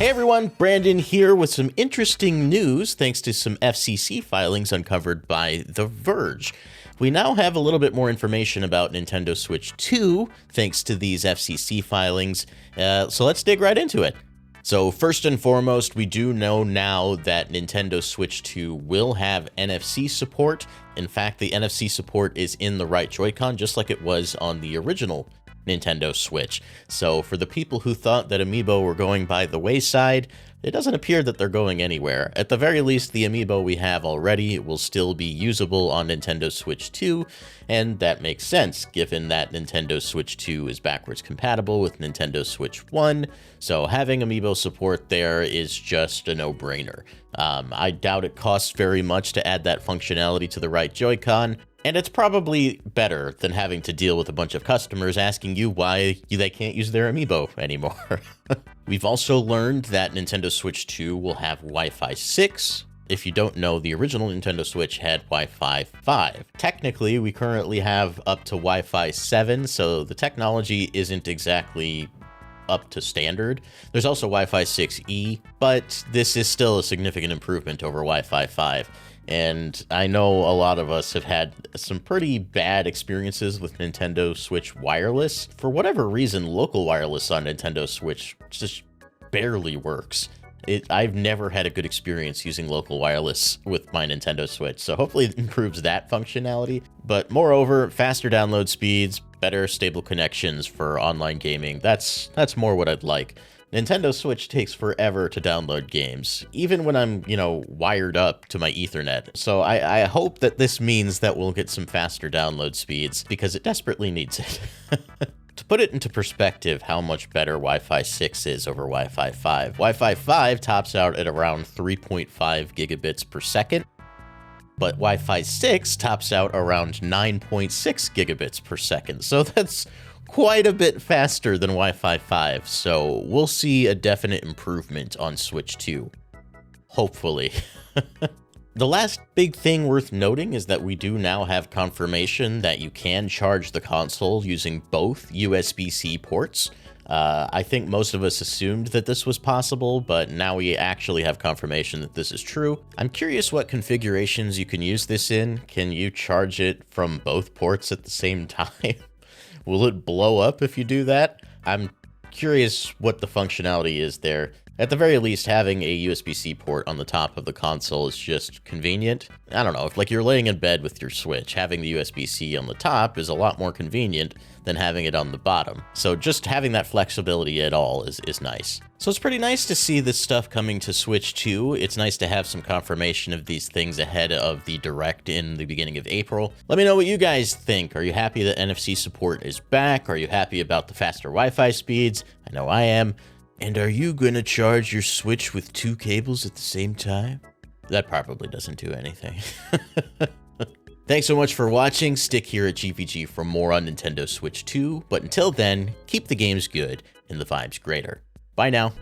Hey everyone, Brandon here with some interesting news thanks to some FCC filings uncovered by The Verge. We now have a little bit more information about Nintendo Switch 2 thanks to these FCC filings, so let's dig right into it. So first and foremost, we do know now that Nintendo Switch 2 will have NFC support. In fact, the NFC support is in the right Joy-Con, just like it was on the original Nintendo Switch. So for the people who thought that amiibo were going by the wayside, it doesn't appear that they're going anywhere. At the very least, the amiibo we have already will still be usable on Nintendo Switch 2, and that makes sense given that Nintendo Switch 2 is backwards compatible with Nintendo Switch 1, so having amiibo support there is just a no-brainer. I doubt it costs very much to add that functionality to the right Joy-Con, and it's probably better than having to deal with a bunch of customers asking you why they can't use their amiibo anymore. We've also learned that Nintendo Switch 2 will have Wi-Fi 6. If you don't know, the original Nintendo Switch had Wi-Fi 5. Technically, we currently have up to Wi-Fi 7, so the technology isn't exactly up to standard. There's also Wi-Fi 6E, but this is still a significant improvement over Wi-Fi 5. And I know a lot of us have had some pretty bad experiences with Nintendo Switch wireless. For whatever reason, local wireless on Nintendo Switch just barely works. I've never had a good experience using local wireless with my Nintendo Switch, so hopefully it improves that functionality. But moreover, faster download speeds, better stable connections for online gaming, that's more what I'd like. Nintendo Switch takes forever to download games, even when I'm, wired up to my Ethernet. So I hope that this means that we'll get some faster download speeds, because it desperately needs it. To put it into perspective how much better Wi-Fi 6 is over Wi-Fi 5, Wi-Fi 5 tops out at around 3.5 gigabits per second, but Wi-Fi 6 tops out around 9.6 gigabits per second. So that's quite a bit faster than Wi-Fi 5, so we'll see a definite improvement on Switch 2. Hopefully. The last big thing worth noting is that we do now have confirmation that you can charge the console using both USB-C ports. I think most of us assumed that this was possible, but now we actually have confirmation that this is true. I'm curious what configurations you can use this in. Can you charge it from both ports at the same time? Will it blow up if you do that? I'm curious what the functionality is there. At the very least, having a USB-C port on the top of the console is just convenient. I don't know, if you're laying in bed with your Switch, having the USB-C on the top is a lot more convenient than having it on the bottom. So just having that flexibility at all is nice. So it's pretty nice to see this stuff coming to Switch 2. It's nice to have some confirmation of these things ahead of the Direct in the beginning of April. Let me know what you guys think. Are you happy that NFC support is back? Are you happy about the faster Wi-Fi speeds? I know I am. And are you going to charge your Switch with 2 cables at the same time? That probably doesn't do anything. Thanks so much for watching. Stick here at GVG for more on Nintendo Switch 2. But until then, keep the games good and the vibes greater. Bye now.